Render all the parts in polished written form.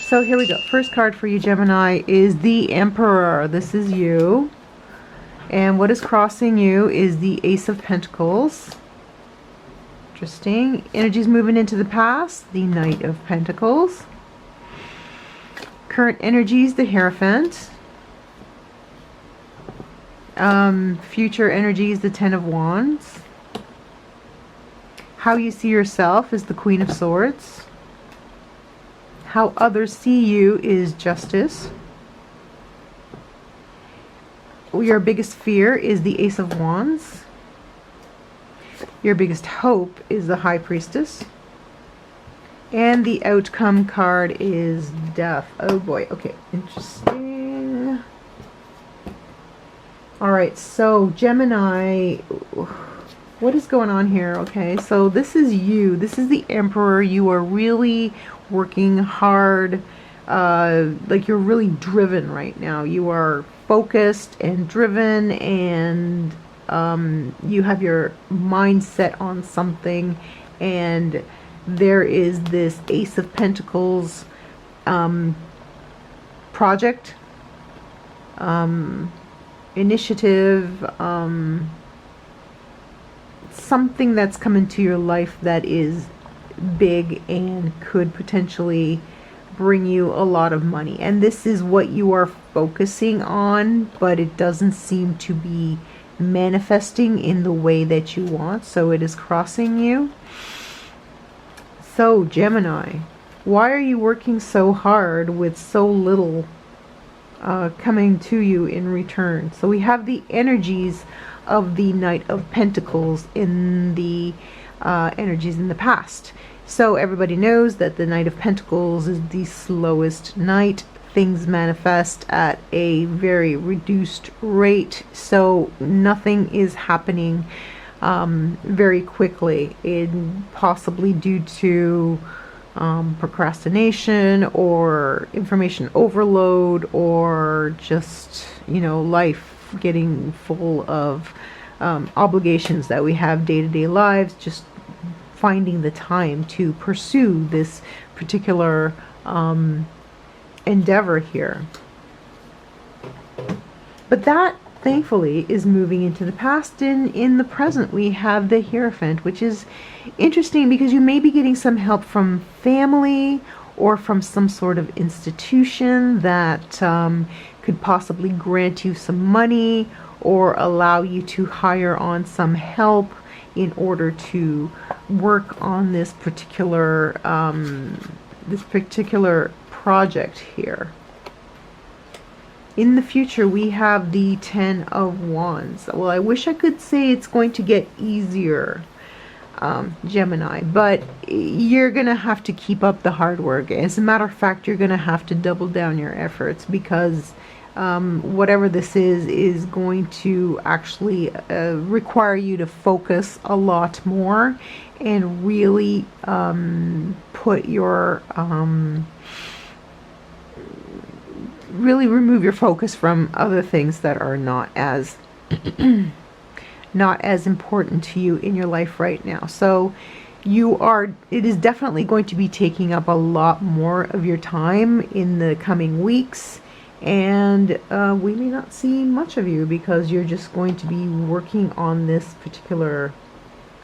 So here we go. First card for you, Gemini, is the Emperor. This is you. And what is crossing you is the Ace of Pentacles. Interesting. Energy's moving into the past, the Knight of Pentacles. Current energies, the Hierophant. Future energies, the Ten of Wands. How you see yourself is the Queen of Swords. How others see you is Justice. Your biggest fear is the Ace of Wands. Your biggest hope is the High Priestess. And the outcome card is Death. Oh boy, okay, interesting. Alright, so Gemini, what is going on here? Okay, so this is you. This is the Emperor. You are really working hard. Like you're really driven right now. You are focused and driven, and you have your mind set on something, and there is this Ace of Pentacles project, initiative, something that's come into your life that is big and could potentially bring you a lot of money. And this is what you are focusing on, but it doesn't seem to be manifesting in the way that you want, so it is crossing you. So Gemini, why are you working so hard with so little coming to you in return? So we have the energies of the Knight of Pentacles in the energies in the past. So everybody knows that the Knight of Pentacles is the slowest knight. Things manifest at a very reduced rate, so nothing is happening very quickly, possibly due to procrastination or information overload, or just, you know, life getting full of obligations that we have day-to-day lives, just finding the time to pursue this particular endeavor here. But that, thankfully, is moving into the past. In the present, we have the Hierophant, which is interesting because you may be getting some help from family or from some sort of institution that could possibly grant you some money or allow you to hire on some help in order to work on this particular project here. In the future, we have the Ten of Wands. Well, I wish I could say it's going to get easier, Gemini, but you're gonna have to keep up the hard work. As a matter of fact, you're gonna have to double down your efforts, because whatever this is going to actually require you to focus a lot more and really put your really remove your focus from other things that are not as not as important to you in your life right now. So it is definitely going to be taking up a lot more of your time in the coming weeks, and we may not see much of you because you're just going to be working on this particular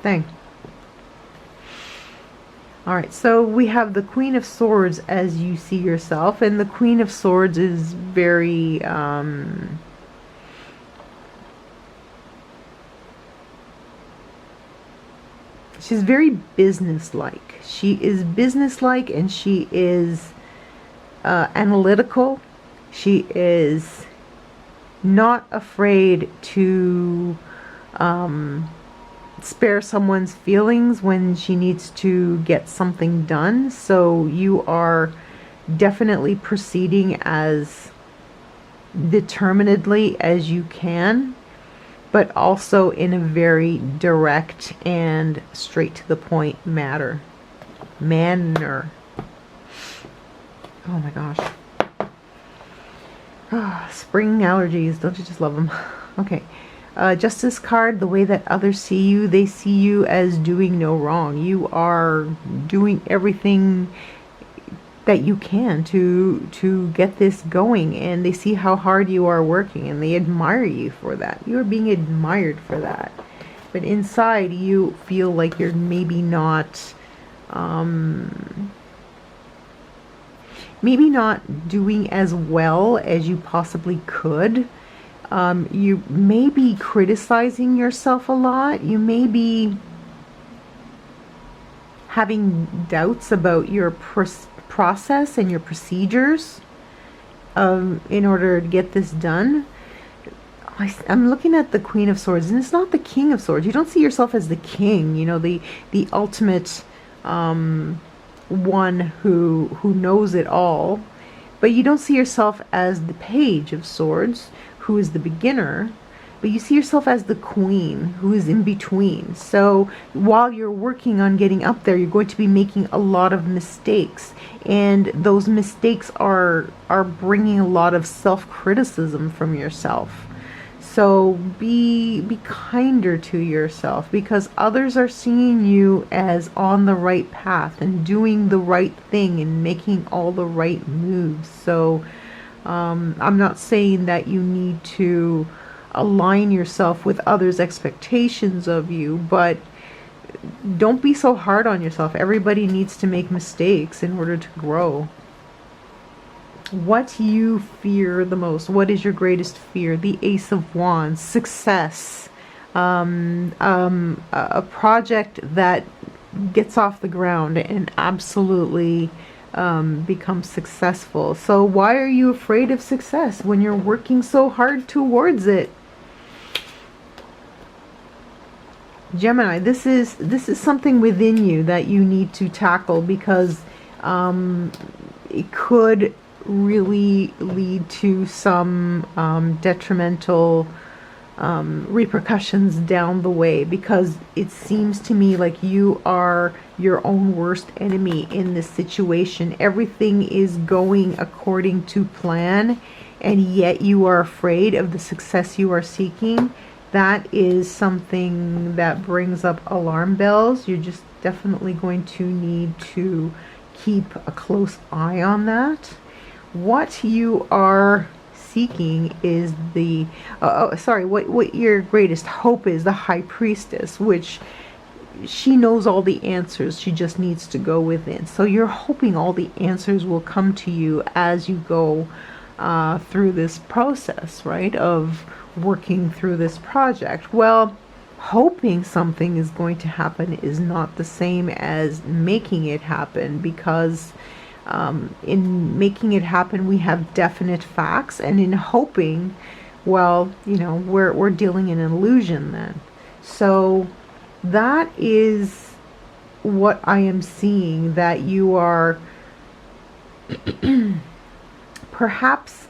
thing. Alright, so we have the Queen of Swords as you see yourself, and the Queen of Swords is very she's very businesslike. She is businesslike, and she is analytical. She is not afraid to spare someone's feelings when she needs to get something done. So you are definitely proceeding as determinedly as you can, but also in a very direct and straight to the point manner. Oh my gosh. Spring allergies, don't you just love them? Okay. Justice card, the way that others see you, they see you as doing no wrong. You are doing everything that you can to get this going, and they see how hard you are working, and they admire you for that. You are being admired for that. But inside you feel like you're maybe not doing as well as you possibly could. You may be criticizing yourself a lot. You may be having doubts about your process and your procedures in order to get this done. I'm looking at the Queen of Swords, and it's not the King of Swords. You don't see yourself as the king, you know, the ultimate one who knows it all. But you don't see yourself as the Page of Swords, who is the beginner. But you see yourself as the Queen, who is in between. So while you're working on getting up there, you're going to be making a lot of mistakes. And those mistakes are bringing a lot of self-criticism from yourself. So be kinder to yourself, because others are seeing you as on the right path and doing the right thing and making all the right moves. So I'm not saying that you need to align yourself with others' expectations of you, but don't be so hard on yourself. Everybody needs to make mistakes in order to grow. What you fear the most? What is your greatest fear? The Ace of Wands. Success. A project that gets off the ground and absolutely becomes successful. So why are you afraid of success when you're working so hard towards it? Gemini, this is something within you that you need to tackle, because it could really lead to some detrimental repercussions down the way, because it seems to me like you are your own worst enemy in this situation. Everything is going according to plan, and yet you are afraid of the success you are seeking. That is something that brings up alarm bells. You're just definitely going to need to keep a close eye on that. What you are seeking is the what your greatest hope is, the High Priestess, which she knows all the answers. She just needs to go within. So you're hoping all the answers will come to you as you go through this process, right, of working through this project. Well, hoping something is going to happen is not the same as making it happen, because in making it happen we have definite facts, and in hoping, well, you know, we're dealing in an illusion then. So that is what I am seeing, that you are perhaps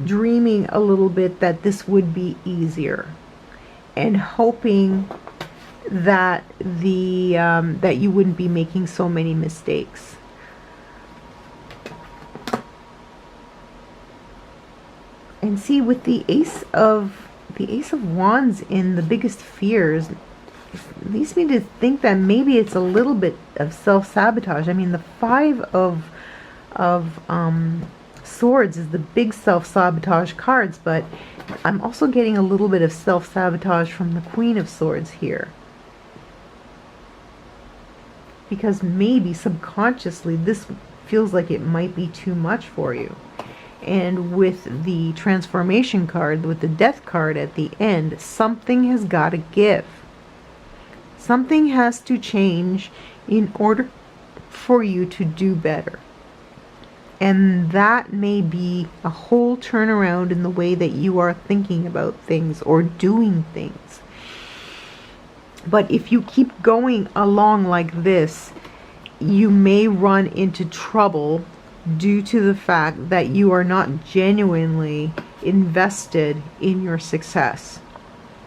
dreaming a little bit that this would be easier, and hoping that that you wouldn't be making so many mistakes. And see, with the Ace of Wands in the biggest fears, it leads me to think that maybe it's a little bit of self-sabotage. I mean, the Five of Swords is the big self-sabotage cards, but I'm also getting a little bit of self-sabotage from the Queen of Swords here, because maybe subconsciously this feels like it might be too much for you. And with the transformation card, with the Death card at the end, something has got to give. Something has to change in order for you to do better. And that may be a whole turnaround in the way that you are thinking about things or doing things. But if you keep going along like this, you may run into trouble due to the fact that you are not genuinely invested in your success.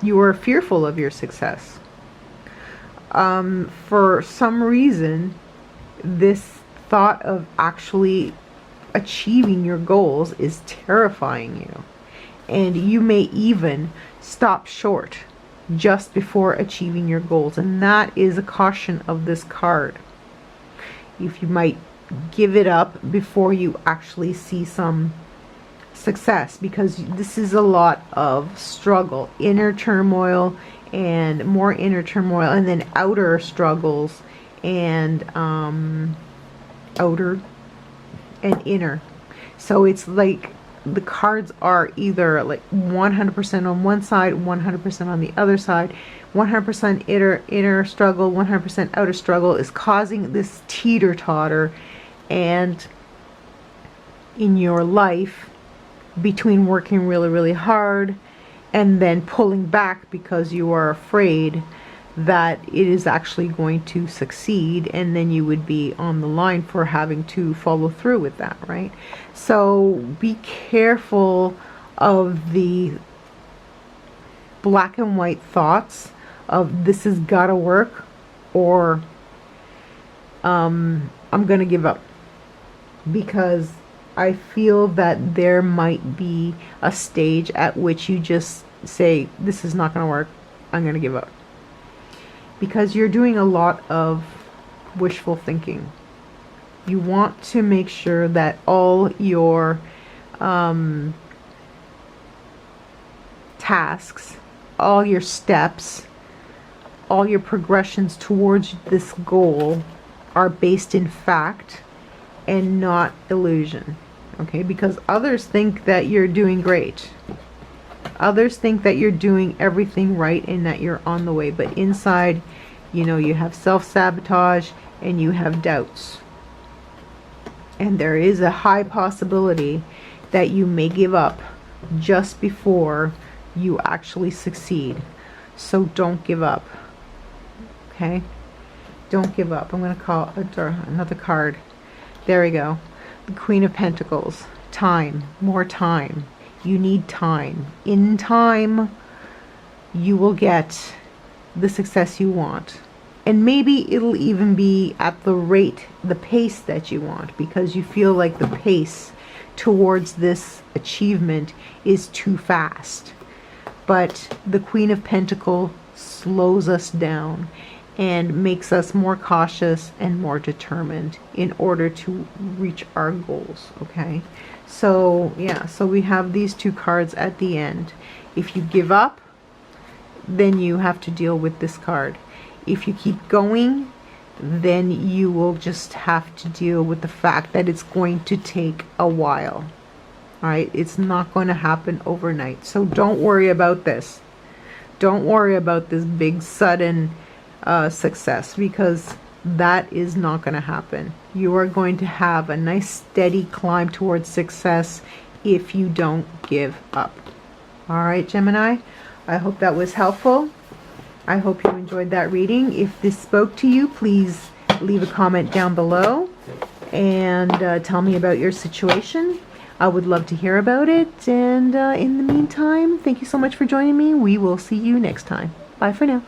You are fearful of your success. For some reason, this thought of actually achieving your goals is terrifying you, and you may even stop short just before achieving your goals, and that is a caution of this card. if you might give it up before you actually see some success, because this is a lot of struggle, inner turmoil, and more inner turmoil, and then outer struggles, and outer and inner. So it's like the cards are either like 100% on one side, 100% on the other side. 100% inner struggle, 100% outer struggle is causing this teeter-totter and in your life between working really, really hard and then pulling back because you are afraid that it is actually going to succeed, and then you would be on the line for having to follow through with that, right? So be careful of the black and white thoughts of this has got to work, or I'm gonna give up, because I feel that there might be a stage at which you just say, this is not gonna work, I'm gonna give up. Because you're doing a lot of wishful thinking. You want to make sure that all your tasks, all your steps, all your progressions towards this goal are based in fact and not illusion. Okay, because others think that you're doing great. Others think that you're doing everything right and that you're on the way, but inside, you know, you have self-sabotage and you have doubts. And there is a high possibility that you may give up just before you actually succeed. So don't give up. Okay? Don't give up. I'm going to call another card. There we go. The Queen of Pentacles. Time. More time. You need time. In time, you will get the success you want. And maybe it'll even be at the rate, the pace that you want, because you feel like the pace towards this achievement is too fast. But the Queen of Pentacles slows us down and makes us more cautious and more determined in order to reach our goals. Okay, so yeah, so we have these two cards at the end. If you give up, then you have to deal with this card. If you keep going, then you will just have to deal with the fact that it's going to take a while. All right, it's not going to happen overnight. So don't worry about this. Don't worry about this big sudden success, because that is not going to happen. You are going to have a nice steady climb towards success if you don't give up. All right, Gemini, I hope that was helpful. I hope you enjoyed that reading. If this spoke to you, please leave a comment down below and tell me about your situation. I would love to hear about it. And in the meantime, thank you so much for joining me. We will see you next time. Bye for now.